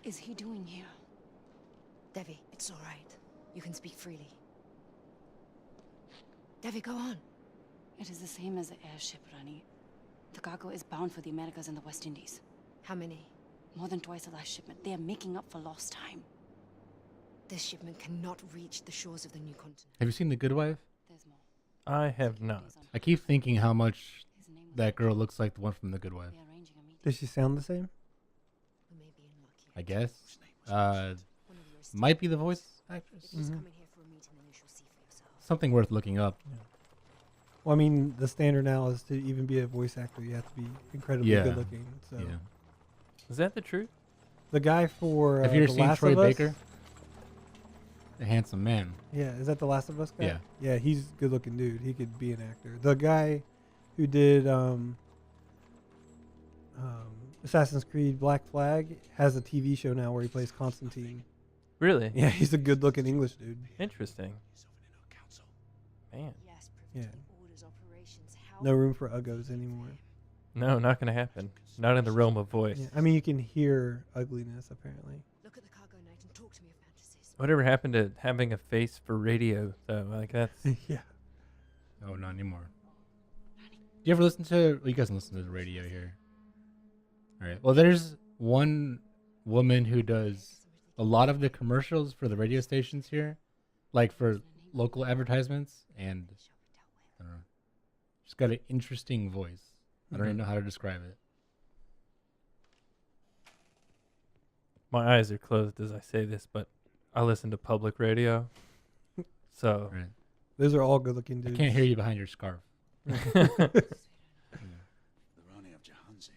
is he doing here? Devi, it's all right. You can speak freely. Devi, go on. It is the same as the airship, Rani. The cargo is bound for the Americas and the West Indies. How many? More than twice the last shipment. They are making up for lost time. This shipment cannot reach the shores of the new continent. Have you seen The Good Wife? There's more. I have not. I keep thinking how much His name was that girl looks like the one from The Good Wife. They're arranging a meeting. Does she sound the same? We may be in luck here. I guess. One of your esteemed Might be the voice actress. If she's Mhm. coming here for a meeting, then you shall see for yourself. Something worth looking up. Well, I mean, the standard now is to even be a voice actor, you have to be incredibly Yeah. good looking. So Yeah. Is that the truth? the guy for Have you ever The seen Last Troy of Us- Baker? The handsome man. Yeah, is that the Last of Us guy? Yeah. Yeah, he's a good looking dude. He could be an actor. The guy who did Assassin's Creed Black Flag has a TV show now where he plays Constantine. Really? Yeah, he's a good looking English dude. Interesting. Man. Yes, Yeah. privy to orders, operations, how No room for uggos anymore. No, not gonna happen. Not in the realm of voice. Yeah, I mean, you can hear ugliness apparently. Look at the cargo night and talk to me of fantasies. Whatever happened to having a face for radio though? Like that's Yeah. Oh, not anymore. Do you ever listen to? Well, you guys listen to the radio here. All right. Well, there's one woman who does a lot of the commercials for the radio stations here, like for local advertisements, and I don't know. She's got an interesting voice. I don't even know how to describe it. my eyes are closed as I say this, but I listen to public radio. So Right. Those are all good looking I dudes. can't hear you behind your scarf. The Rani of Jahansi,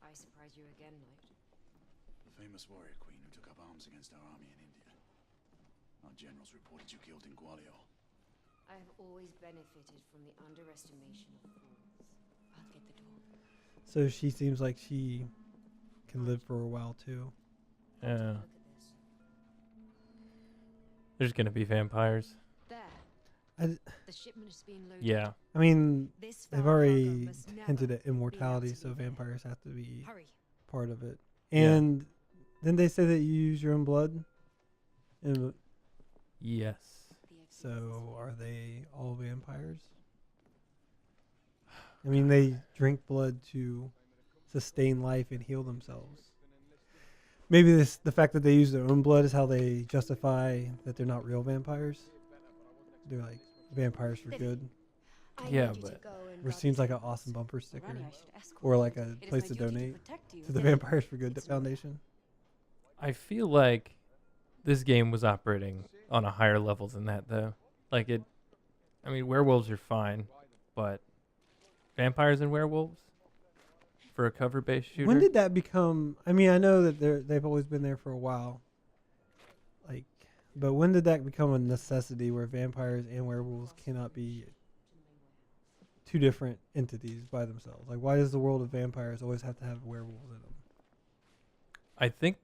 I surprise you again, knight. the famous warrior queen who took up arms against our army in India. Our generals reported you killed in Gwalior. I have always benefited from the underestimation of fools. I'll get the door. So she seems like she can live for a while too. yeah, Look at this. there's gonna be vampires. There. I, The shipment is being loaded. Yeah. I mean, This they've foul already cargo must hinted never at immortality, be so absolute. vampires have to be Hurry. part of it. Yeah. And didn't they say that you use your own blood? And Yes. so are they all vampires? I mean, they drink blood to sustain life and heal themselves. Maybe the fact that they use their own blood is how they justify that they're not real vampires. They're like vampires for good, I Yeah, need you to but- go and which guard see's the like an treasures. awesome bumper sticker, Rani, I should escort or you. like a It is place my to duty donate protect you. to the Yes. Vampires for Good It's Foundation. I feel like this game was operating on a higher level than that, though. Like it. I mean, werewolves are fine, but vampires and werewolves for a cover-based shooter. When did that become? I mean, I know that they've always been there for a while. Like, but when did that become a necessity where vampires and werewolves cannot be two different entities by themselves? Like, why does the world of vampires always have to have werewolves in them? I think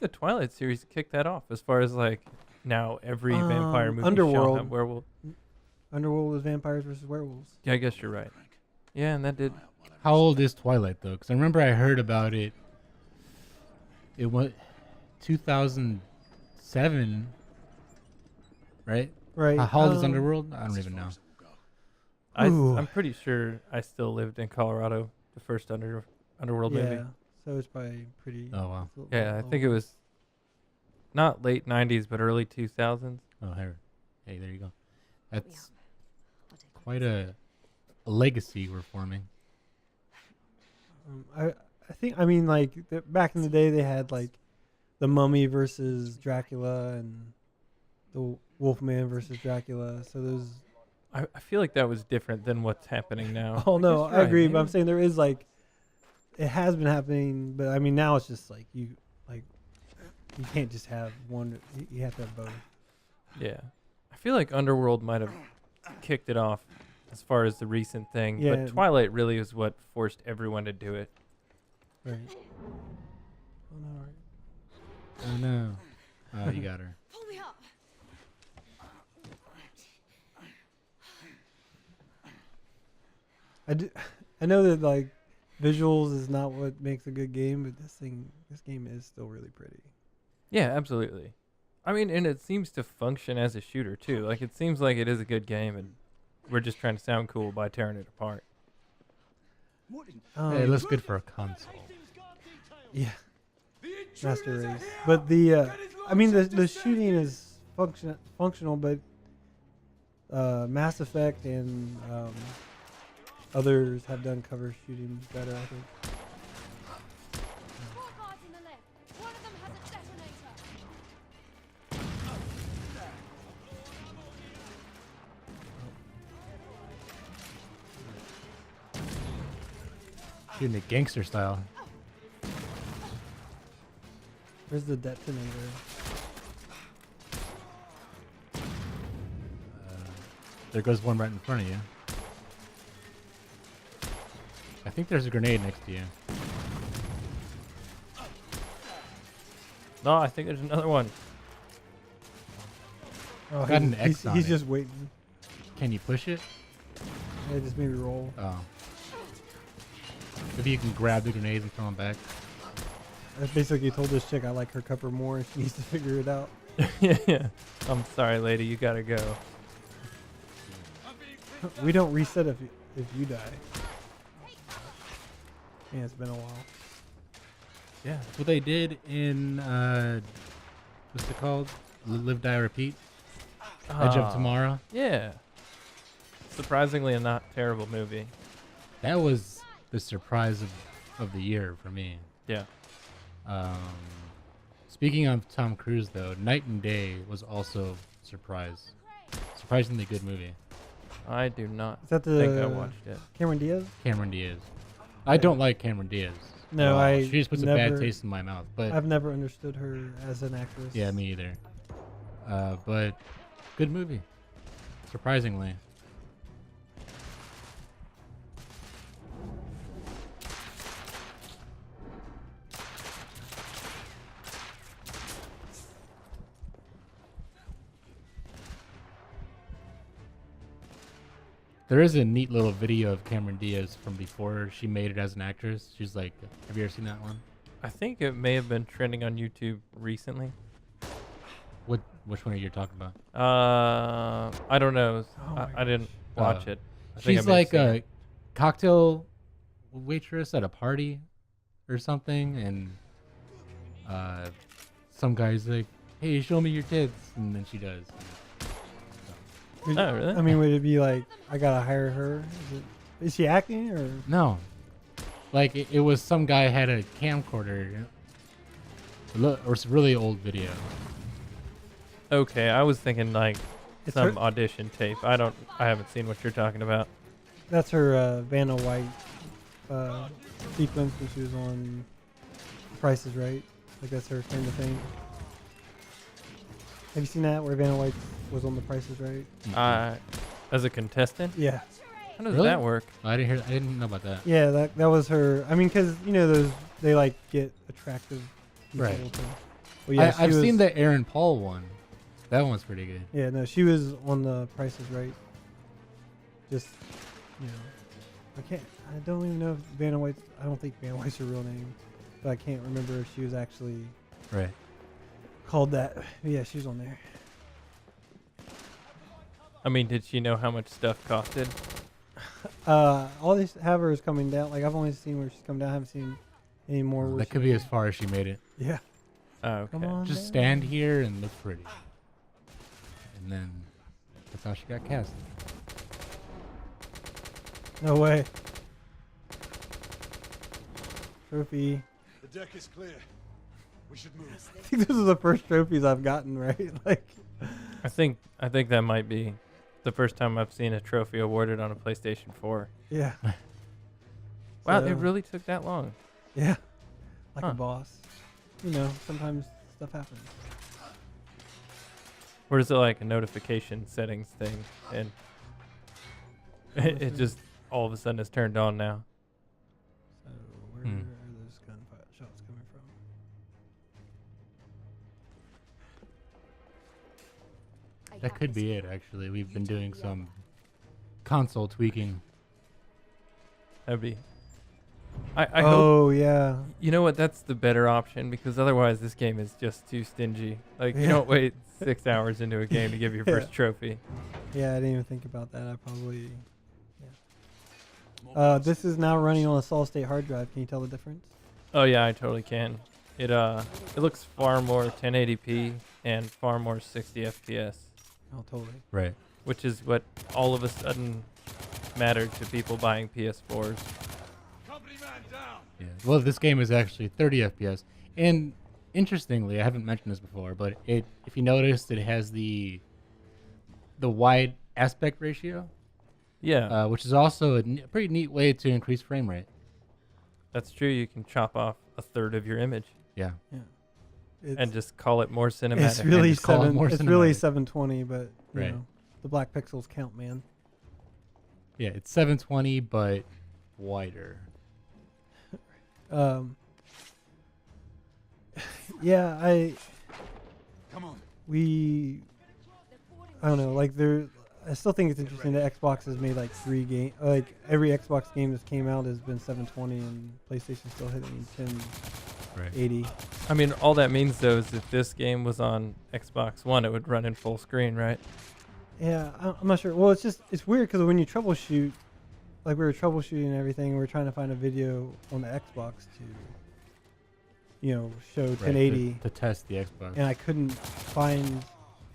the Twilight series kicked that off. As far as like now, every vampire movie shall Underworld. have werewolf. Underworld was vampires versus werewolves. Yeah, I guess you're right. Yeah, and that did. How old is Twilight though? Because I remember I heard about it. It was 2007, right? Right. How old is Underworld? I don't even know. Ooh. I'm pretty sure I still lived in Colorado. The first Underworld Yeah. movie. So it's probably pretty. Oh wow. Yeah, I think it was not late '90s, but early 2000s. Oh here, hey, there you go. Yeah. That's I'll take one. quite a legacy we're forming. I think I mean like back in the day they had like the Mummy versus Dracula and the Wolfman versus Dracula. So those. I feel like that was different than what's happening now. Oh no, guess I you're agree, right, but I'm maybe. saying there is like, it has been happening, but I mean now it's just like you can't just have one. You have to have both. Yeah, I feel like Underworld might have kicked it off as far as the recent thing, Yeah. but Twilight really is what forced everyone to do it. Right. Oh no. Right. Oh no. Oh, you got her. Pull me up. I know that like visuals is not what makes a good game, but this game is still really pretty. Yeah, absolutely. I mean, and it seems to function as a shooter too. Like it seems like it is a good game, and we're just trying to sound cool by tearing it apart. Hey, it looks good for a console. Yeah, Master Race. But the I mean the shooting is functional, but Mass Effect and others have done cover shooting better, I think. Four guards in the left. One of them has a detonator. Shooting it gangster style. Where's the detonator? There goes one right in front of you. I think there's a grenade next to you. No, I think there's another one. Oh, Got an X on he's it. just waiting. Can you push it? Yeah, just maybe roll. Oh. Maybe you can grab the grenades and throw them back. I basically told this chick I like her cover more and she needs to figure it out. Yeah. I'm sorry, lady. You gotta go. We don't reset if you die. Yeah, it's been a while. Yeah. That's what they did in, what's it called? Live, Die, Repeat? Edge of Ah, Tomorrow. Yeah. Surprisingly, a not terrible movie. That was the surprise of the year for me. Yeah. Speaking of Tom Cruise, though, Night and Day was also surprisingly good movie. I do not Is that think I the watched it. Cameron Diaz? Cameron Diaz. I don't like Cameron Diaz. No, at all. I She just puts a never- bad taste in my mouth. But I've never understood her as an actress. yeah, me either. But good movie. Surprisingly. There is a neat little video of Cameron Diaz from before she made it as an actress. She's like, have you ever seen that one? I think it may have been trending on YouTube recently. Which one are you talking about? I don't know. Oh my I didn't watch Uh, it. I think I She's may have like seen a it. cocktail waitress at a party or something, and some guy's like, "Hey, show me your tits," and then she does. Would- Oh, really? I mean, would it be like I gotta hire her? Is she acting or? No, like it was some guy had a camcorder. Or it's a really old video. Okay, I was thinking like It's some her, audition tape. I haven't seen what you're talking about. that's her Vanna White sequence when she was on Price is Right. Like that's her claim to fame. Have you seen that where Vanna White was on The Price is Right? As a contestant, Yeah, how does Really? that work? I didn't know about that. yeah. That was her. I mean, because you know those they like get attractive people. Right. To, well, yeah, I've she seen was- the Aaron Paul one. That one's pretty good. Yeah, no, she was on The Price is Right. Just, you know, I don't even know if Vanna White's, I don't think Vanna White's her real name, but I can't remember if she was actually Right. called that. But yeah, she was on there. I mean, did she know how much stuff costed? All they have her is coming down. Like, I've only seen where she's come down. I haven't seen any more. Where That she- could be as far as she made it. Yeah. Oh, okay. Come on. Just down. stand here and look pretty. And then that's how she got cast. No way. Trophy. The deck is clear. We should move. I think this is the first trophies I've gotten, right? Like, I think that might be the first time I've seen a trophy awarded on a PlayStation 4. yeah. Wow, So, it really took that long. Yeah. Like Huh. a boss. You know, sometimes stuff happens. Or is it like a notification settings thing, and it just all of a sudden is turned on now? So where Hmm. are those gunfire shots coming from? That could be it, actually. We've been doing some console tweaking. That'd be I hope, Oh yeah. you know what, that's the better option, because otherwise this game is just too stingy. Like, you Yeah. don't wait 6 hours into a game to give your Yeah. first trophy. Yeah, I didn't even think about that. I probably. More This is now running on a solid state hard drive. Can you tell the difference? Oh yeah, I totally can. It looks far more 1080p and far more 60 FPS, Oh, totally. Right. which is what all of a sudden mattered to people buying PS4s. company man down. Yeah. Well, this game is actually 30 FPS, and interestingly, I haven't mentioned this before, but if you noticed, it has the wide aspect ratio, Yeah, which is also a pretty neat way to increase frame rate. that's true. You can chop off a third of your image Yeah. Yeah. It's, and just call it more cinematic. it's really just call it more It's really cinematic. 720, but you Right. know, the black pixels count, man. Yeah, it's 720, but wider. Um. Yeah, Come on. I don't know, like I still think it's interesting that Xbox has made like 3 game, like every Xbox game that's came out has been 720 and PlayStation's still hitting 1080. Right. I mean, all that means though is if this game was on Xbox One, it would run in full screen, right? Yeah, I'm not sure. Well, it's weird because when you troubleshoot, like we were troubleshooting and everything, we were trying to find a video on the Xbox to, show Right, 1080, to test the Xbox. and I couldn't find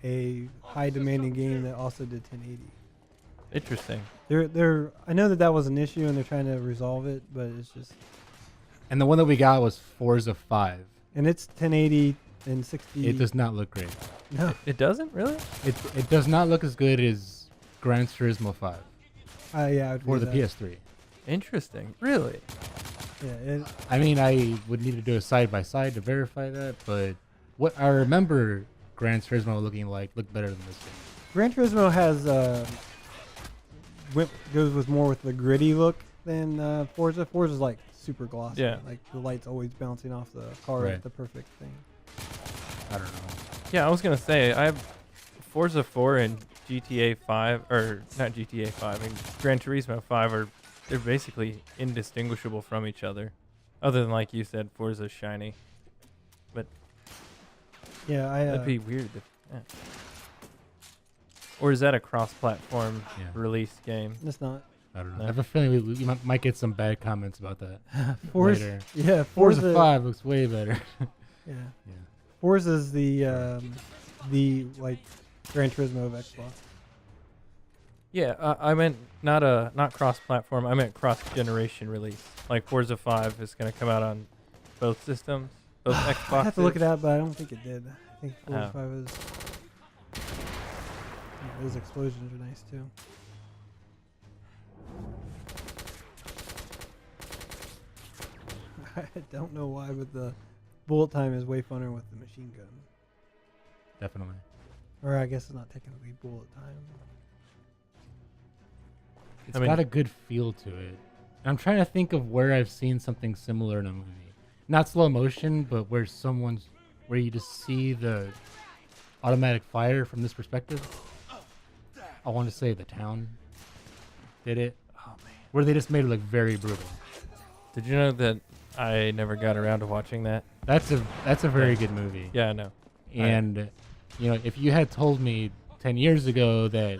a high demanding game that also did 1080. Interesting. I know that was an issue and they're trying to resolve it, but it's just, And the one that we got was Forza 5. and it's 1080 and 60. It does not look great. No. It doesn't really? It does not look as good as Gran Turismo 5 Yeah, I would for the agree with PS3. Interesting. Really? that. Yeah, I mean, I would need to do a side by side to verify that, but what I remember Gran Turismo looked better than this game. Gran Turismo has goes with more with the gritty look than Forza. Forza's like super glossy. Yeah. Like the light's always bouncing off the car Right. at the perfect thing. I don't know. Yeah, I was gonna say I have Forza 4 and GTA 5, or not GTA 5, and Gran Turismo 5 they're basically indistinguishable from each other, other than like you said, Forza's shiny. Yeah, That'd be weird. Yeah. Or is that a cross-platform Yeah. release game? It's not. I don't know. No. I have a feeling we might get some bad comments about that Forza. later. Yeah, Forza 5 looks way better. Yeah, Yeah. Forza's the like Gran Turismo of Xbox. Yeah, I meant not cross-platform. I meant cross-generation release. Like Forza 5 is going to come out on both systems, both Xboxes. I have to look at that, but I don't think it did. I think Forza Oh. 5 is. Those explosions are nice too. I don't know why, but the bullet time is way funner with the machine gun. Definitely. Or I guess it's not technically bullet time. It's I mean- got a good feel to it. I'm trying to think of where I've seen something similar in a movie. Not slow motion, but where you just see the automatic fire from this perspective. I want to say The Town did it. Oh man. Where they just made it look very brutal. Did you know that I never got around to watching that? That's a very good movie. Yeah, I know. And if you had told me 10 years ago that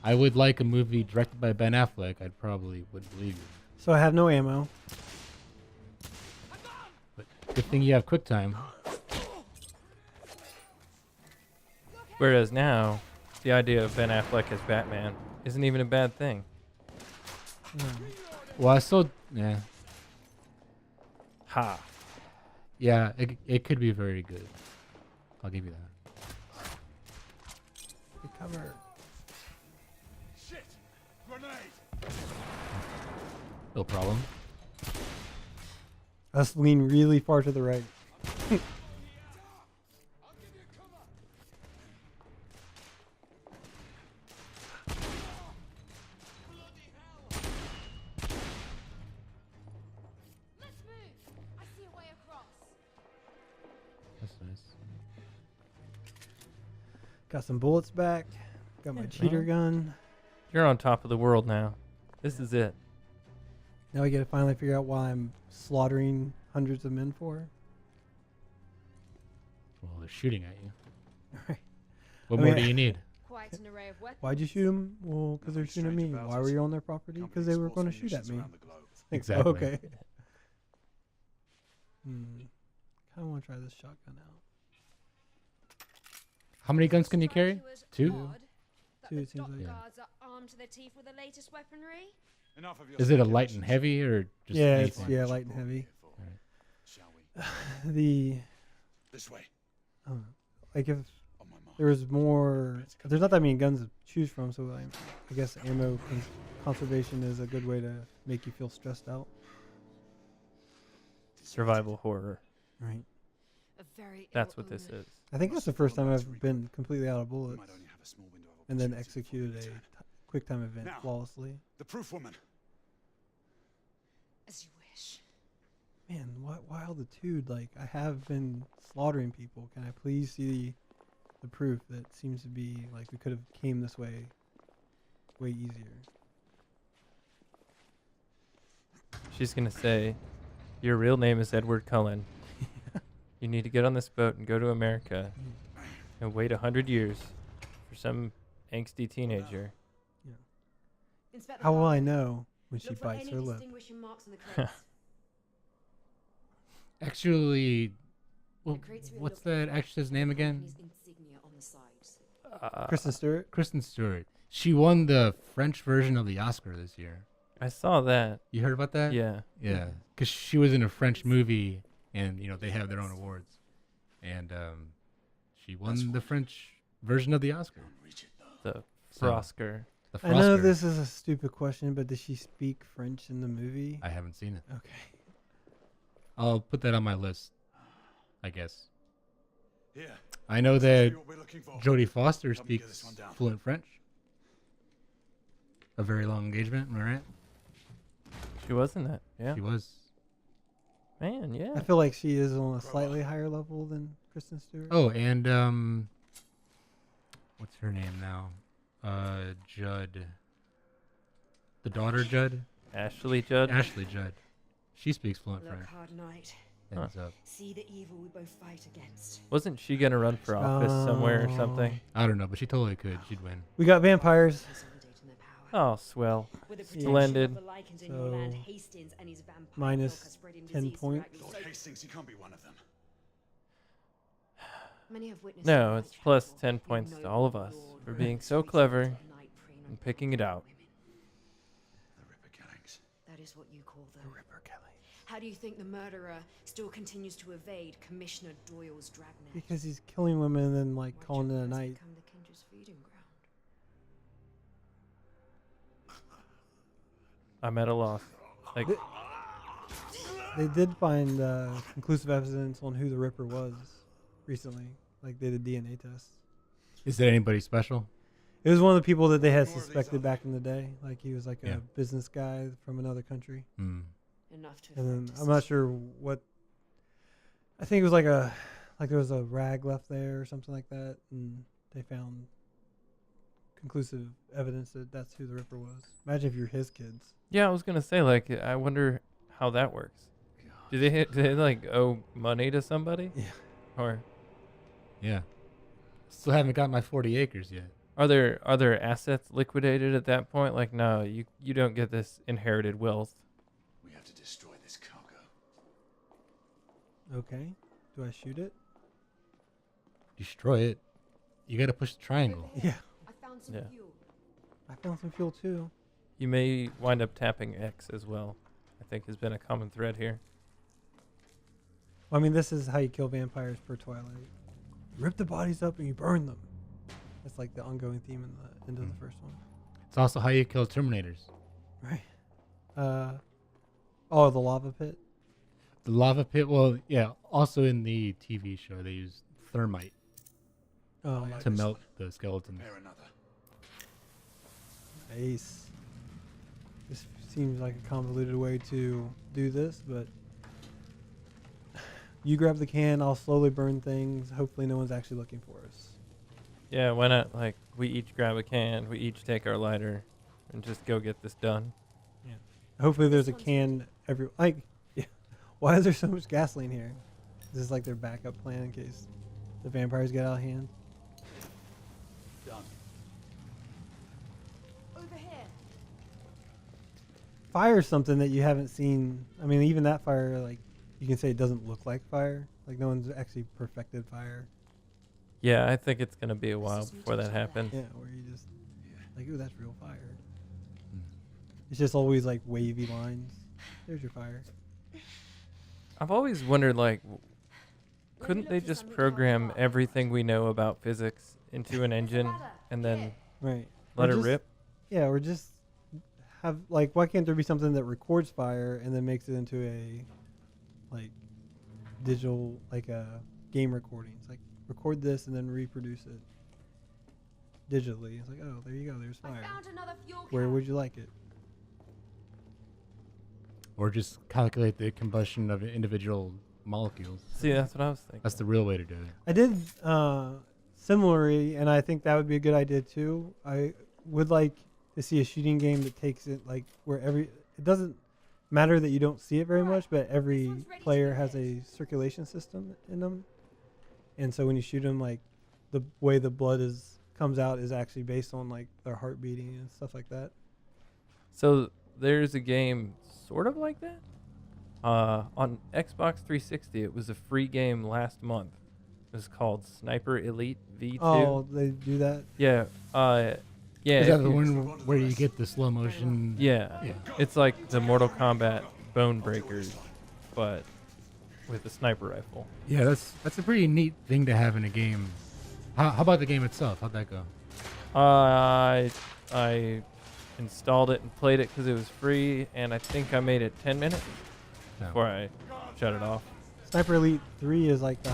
I would like a movie directed by Ben Affleck, I probably would believe you. So I have no ammo. But good thing you have QuickTime. Whereas now, the idea of Ben Affleck as Batman isn't even a bad thing. Well, yeah. Ha. Yeah, it could be very good. I'll give you that. Recover. Shit! Grenade! No problem. Us lean really far to the right. Let's move. I see a way across. That's nice. Got some bullets back. Got my cheater gun. You're on top of the world now. This is it. Now we gotta finally figure out why I'm slaughtering hundreds of men for. Well, they're shooting at you. Right. What I more mean, do you need? Quite an array of weapons. Why'd you shoot them? Well, because they're shooting at me. Why were you on their property? Because they were going to shoot at me. Like, Exactly. Okay. Kind of want to try this shotgun out. How many guns can you carry? Two? Two, it seems like. Yeah. Guards are armed to the teeth with the latest weaponry. Enough of your Is it a light and speculations. heavy or just Yeah, it's anything? yeah, light and heavy. Shall we? The This way. like if On my mark. there was more, there's not that many guns to choose from, so I guess ammo conservation is a good way to make you feel stressed out. Survival horror. Right. A very That's ill what this omen. is. I think that's the first time I've been completely out of We bullets might only have a small window of and then opportunity before executed we a return. quick time event Now. flawlessly. The proof woman. As you wish. Man, what wilditude! Like I have been slaughtering people. Can I please see the proof that seems to be like we could have came this way easier. She's gonna say, "Your real name is Edward Cullen. You need to get on this boat and go to America, and wait 100 years for some angsty teenager." Inspector How will I Harper, know when she look for bites any her lip? distinguishing marks on the crates. Actually, well, The crates we what's looked that for actress's name again? company's insignia on the sides. Kristen Stewart. Kristen Stewart. She won the French version of the Oscar this year. I saw that. You heard about that? Yeah. Yeah, because she was in a French movie, and they have their own awards, and she won the French version of the Oscar. Don't reach it though. The So- Frosker. The I know Frosker. this is a stupid question, but does she speak French in the movie? I haven't seen it. Okay. I'll put that on my list, I guess. Here. I know See that what we're looking for. Jodie Foster Help me get this speaks one down. fluent French. A very long engagement, am I right? She was in that. Yeah. She was. Man, yeah. I feel like she is on a slightly higher level than Kristen Stewart. Oh, and what's her name now? Judd. The daughter Judd? Ashley Judd. Ashley Judd. She speaks fluent Look, French. hard night. Heads up. See the evil we both fight against. Wasn't she gonna run for office somewhere or Oh. something? I don't know, but she totally could. She'd win. We got vampires. Consolidating their power. Oh, swell. With the Yeah. protection Splendid. of the Lycans in your land, So, Hastings and his vampire minus ilk are spreading 10 disease points. throughout Lord your Hastings, he can't be one of them. Many have witnessed No, the it's night plus travel 10 of the points to noble all of us lord for who being makes so reasons clever at night preying on and picking it out. women. The Ripper killings. That is what you call them. Ripper Kelly. How do you think the murderer still continues to evade Commissioner Doyle's dragnet? Because he's killing women and then like My calling it a jungle has night. become the Kendra's feeding ground. I'm at a loss. Like, They did find conclusive evidence on who the Ripper was recently. Like they did DNA tests. Is there anybody special? It was one of the people that they had More of these suspected out back in the day. Like he was like Yeah. a business guy from another country. Hmm. Enough to And then affect I'm not decision. sure what. I think it was like there was a rag left there or something like that, and they found conclusive evidence that that's who the Ripper was. Imagine if you're his kids. yeah, I was gonna say, like, I wonder how that works. Do they like owe money to somebody? Yeah. Or Yeah. Still haven't got my 40 acres yet. are there assets liquidated at that point? Like, no, you don't get this inherited wealth. We have to destroy this cargo. Okay. Do I shoot it? Destroy it. You gotta push the triangle. Yeah. I found some Yeah. fuel. I found some fuel too. You may wind up tapping X as well. I think has been a common thread here. Well, I mean, this is how you kill vampires per Twilight. You rip the bodies up and you burn them. That's like the ongoing theme in the end of the first one. It's also how you kill Terminators. Right. Oh, the lava pit. The lava pit, well, yeah, also in the TV show, they use thermite Oh, yeah. to melt the skeletons. Prepare another. Ace. This seems like a convoluted way to do this, but you grab the can, I'll slowly burn things. Hopefully no one's actually looking for us. Yeah, why not? Like, we each grab a can, we each take our lighter, and just go get this done. Hopefully, there's a can every like. Yeah. Why is there so much gasoline here? Is this like their backup plan in case the vampires get out of hand? Done. Over here. Fire is something that you haven't seen. I mean, even that fire, like you can say, it doesn't look like fire. Like no one's actually perfected fire. Yeah, I think it's gonna be a while is before that happens. Yeah, where you just like, ooh, that's real fire. It's just always like wavy lines. There's your fire. I've always wondered, like, couldn't look they for just something program like that. everything we know about physics into an engine and then Right. let Or it just- rip? Yeah, or just have like, why can't there be something that records fire and then makes it into a like digital, like a game recording? It's like record this and then reproduce it digitally. It's like, oh, there you go. There's I fire. found another fuel Where can. would you like it? Or just calculate the combustion of individual molecules. See, that's what I was thinking. That's the real way to do it. I did similarly, and I think that would be a good idea too. I would like to see a shooting game that takes it like where it doesn't matter that you don't see it very much, but every one's ready to player do has a circulation system in them, and so when you shoot them, like the way the blood comes out is actually based on like their heart beating and stuff like that. So there's a game sort of like that. On Xbox 360, it was a free game last month. It was called Sniper Elite V2. Oh, they do that. Yeah. Yeah. Is that if the you- one where you get the slow motion? Yeah. Yeah. It's like the Mortal Kombat Bone Breakers, but with a sniper rifle. Yeah, that's a pretty neat thing to have in a game. How about the game itself? How'd that go? I installed it and played it because it was free, and I think I made it 10 minutes No. before I shut it off. Sniper Elite 3 is like the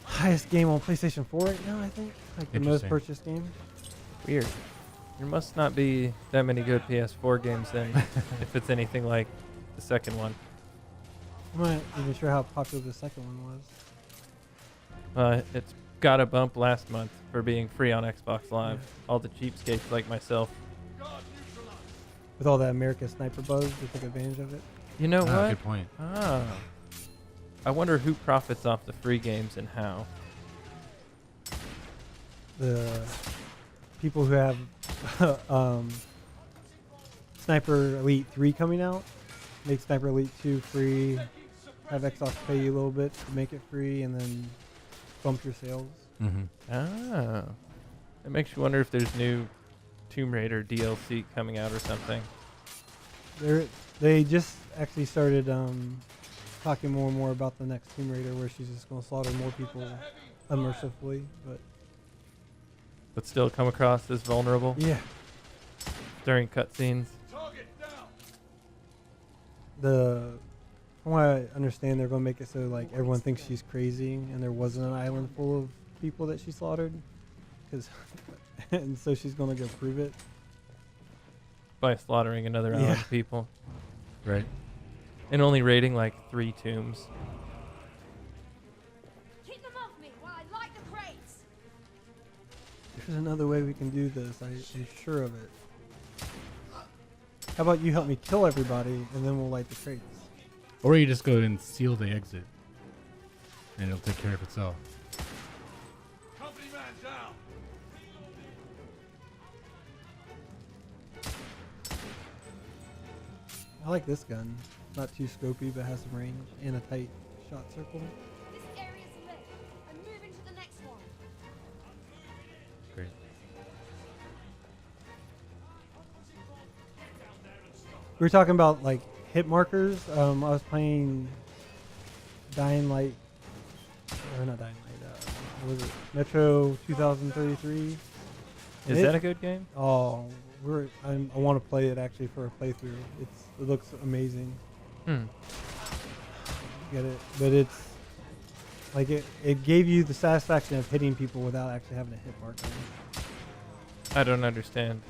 highest game on PlayStation 4 right now, I think. Like the most Interesting. purchased game. Weird. There must not be that many good PS4 games then, if it's anything like the second one. I'm not even sure how popular the second one was. It's got a bump last month for being free on Xbox Live. Yeah. All the cheapskates like myself. With all that American Sniper buzz, they took advantage of it. You know what? Good point. Ah. I wonder who profits off the free games and how. The people who have Sniper Elite 3 coming out, make Sniper Elite 2 free, have Xbox pay you a little bit to make it free, and then bump your sales. Mm-hmm. Ah. It makes you wonder if there's new Tomb Raider DLC coming out or something. They just actually started talking more and more about the next Tomb Raider, where she's just going to slaughter more people unmercifully. But still come across as vulnerable Yeah, during cutscenes. from what I understand, they're going to make it so like everyone thinks she's crazy, and there wasn't an island full of people that she slaughtered, and so she's going to go prove it. By slaughtering another Yeah. island of people. Right. And only raiding like 3 tombs. Keep them off me while I light the crates. There's another way we can do this. I'm sure of it. How about you help me kill everybody, and then we'll light the crates. Or you just go and seal the exit, and it'll take care of itself. Company man down. I like this gun. Not too scopy, but has some range and a tight shot circle. This area's lit. I'm moving to the next one. Great. We were talking about like hit markers. I was playing Dying Light, or not Dying Light. What was it? Metro 2033. Is that a good game? Oh, I want to play it actually for a playthrough. It looks amazing. Get it, but it's like it gave you the satisfaction of hitting people without actually having a hit marker. I don't understand.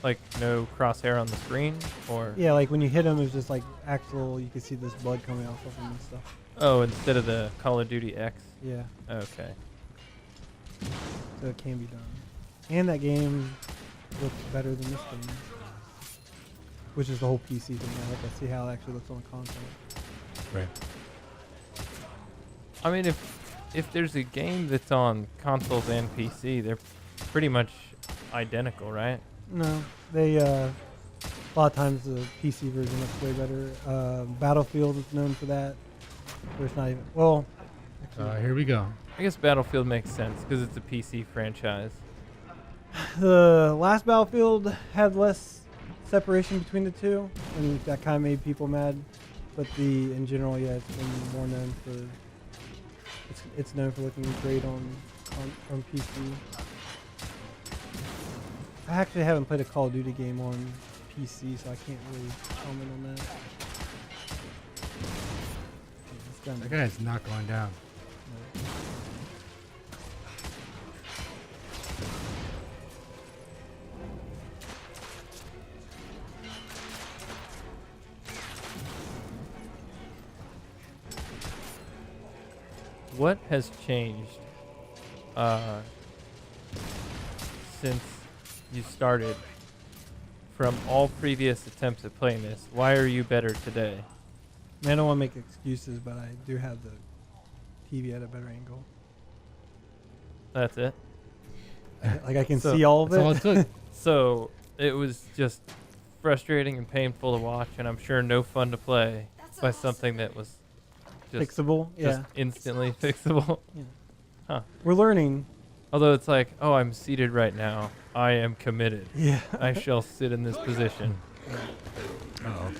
Like no crosshair on the screen, or Yeah, like when you hit them, it's just like actual. You can see this blood coming off of them and stuff. oh, instead of the Call of Duty X. Yeah, Okay. so it can be done. And that game looks better than this game. Which is the whole PC thing. I like to see how it actually looks on the console. Right. I mean, if there's a game that's on consoles and PC, they're pretty much identical, right? No, they a lot of times the PC version looks way better. Battlefield is known for that. Where it's not even actually, Here we go. I guess Battlefield makes sense because it's a PC franchise. the last Battlefield had less separation between the two, and that kind of made people mad. But in general, yeah, it's been more known for. It's known for looking great on PC. I actually haven't played a Call of Duty game on PC, so I can't really comment on that. This gun- That guy's not going down. no. What has changed since you started from all previous attempts at playing this? Why are you better today? I mean, I don't want to make excuses, but I do have the TV at a better angle. That's it. Like I can So- see all of That's all it. it took. So it was just frustrating and painful to watch, and I'm sure no fun to play That's by awesome. something that was just, Fixable. just Yeah. instantly fixable. We're learning. Although it's like, oh, I'm seated right now. I am committed. Yeah. I shall sit in this position. Uh-oh.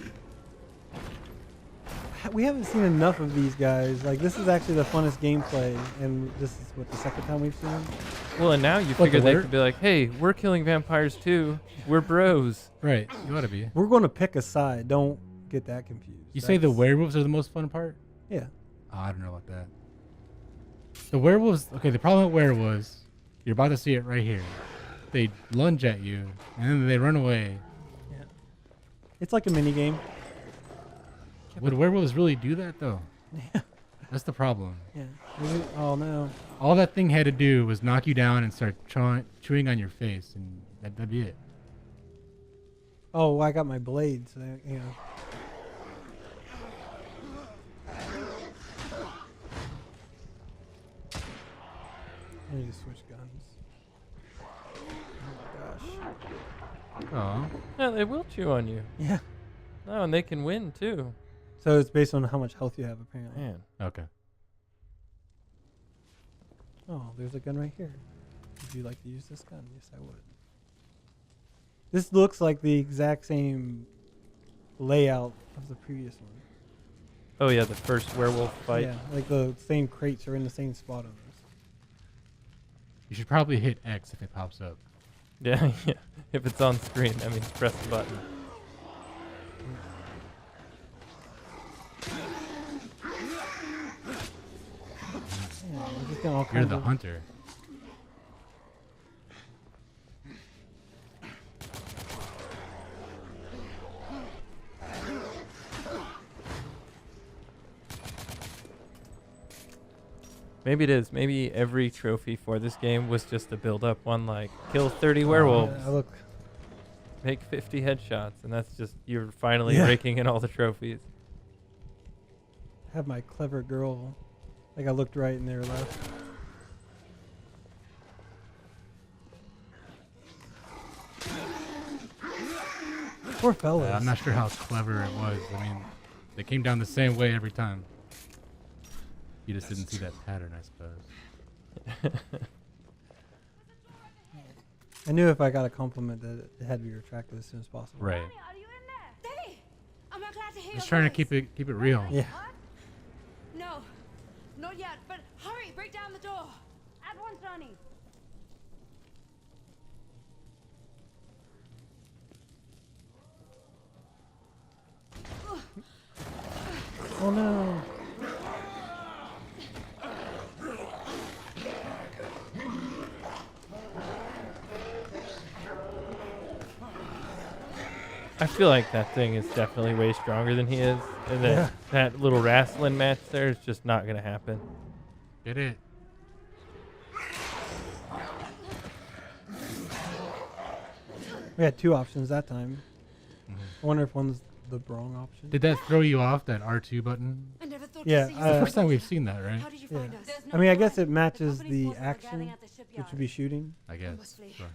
We haven't seen enough of these guys. Like, this is actually the funnest gameplay, and this is what the second time we've seen them. Well, and now you What, figure the they word? could be like, hey, we're killing vampires too. We're bros. Right. You ought to be. We're going to pick a side. Don't get that confused. You say the That's- werewolves are the most fun part? Yeah. Oh, I don't know about that. The werewolves. Okay, the problem with werewolves, you're about to see it right here. They lunge at you, and then they run away. It's like a mini game. Would werewolves really do that though? That's the problem. Yeah. Oh no. All that thing had to do was knock you down and start chewing on your face, and that'd be it. Oh, I got my blade, so you know. I need to switch guns. Oh my gosh. Oh, Yeah, they will chew on you. Yeah. No, and they can win too. So it's based on how much health you have, apparently. Man. okay. Oh, there's a gun right here. Would you like to use this gun? Yes, I would. This looks like the exact same layout of the previous one. Oh yeah, the first werewolf fight. Yeah, like the same crates are in the same spot on this. You should probably hit X if it pops up. Yeah, yeah. If it's on screen, that means press the button. Yeah, we're just getting all You're kinds the of- hunter. Maybe it is. Maybe every trophy for this game was just a build-up one, like kill 30 werewolves, I look. make 50 headshots, and that's just you're finally Yeah. raking in all the trophies. Have my clever girl. Like I looked right and they were left. Poor fellas. I'm not sure how clever it was. I mean, they came down the same way every time. You just didn't see that pattern, I suppose. I knew if I got a compliment that it had to be retracted as soon as possible. Right. Are you in there? Daddy! I'm glad to hear Just your trying to voice. keep it real. Yeah. No, not yet, but hurry, break down the door. At once, Ronnie. Oh no. I feel like that thing is definitely way stronger than he is, and that Yeah. that little wrestling match there is just not gonna happen. Get it? We had 2 options that time. Mhm. I wonder if one's the wrong option. Did that throw you off, that R2 button? I never thought Yeah, to see It's you the Uh, first time we've seen that, right? How did you Yeah. find us? I mean, I guess it matches the action, which would be shooting. I must guess. flee. Sure.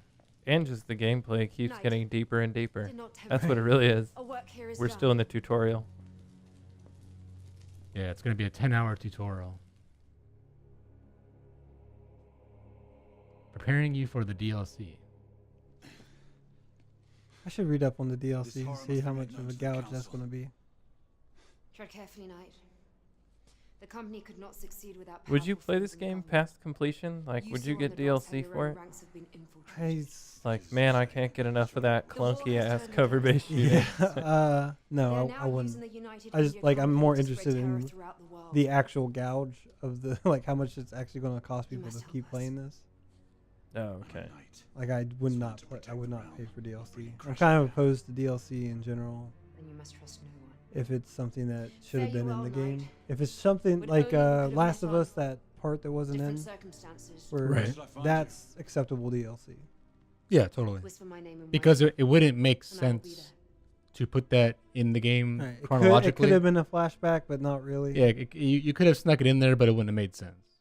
And just the gameplay keeps Knight. getting deeper and deeper. Did not tempt That's me. what it really is. Our work here is We're done. still in the tutorial. Yeah, it's gonna be a 10-hour tutorial. Preparing you for the DLC. I should read up on the DLC This to horror see must how be much of known a to the gouge that's council. going to be. Tread carefully, Knight. The company could not succeed without Would you powerful play friends this in game government. past completion? Like, You would you saw get in the dots how DLC your for own it? ranks have been infiltrated. I, It's like, man, I can't get enough of that The war clunky has ass turned cover against based us. shooting. no, They are I now wouldn't. using the United I just, India like, I'm Company more to spread interested terror in throughout the world. The actual gouge of the like how much it's actually going to cost You people to must keep help us. playing this. Oh, I'm a okay. knight. Like I would Sworn not to play, I protect would the not realm pay for or DLC. bring I'm crushing kind of down. opposed to DLC in general. Then you must trust no one. If it's something that should have Fare been you in the well, game. Knight. If it's something Would like only you could have Last met of on Us, that part that wasn't Different in, circumstances. where Right. Where should I find that's acceptable DLC. Yeah, totally. Whisper my name in Because writing, it wouldn't make and I will be sense to put that in the game Right. It could chronologically. have been a flashback, but not really. Yeah, you could have snuck it in there, but it wouldn't have made sense.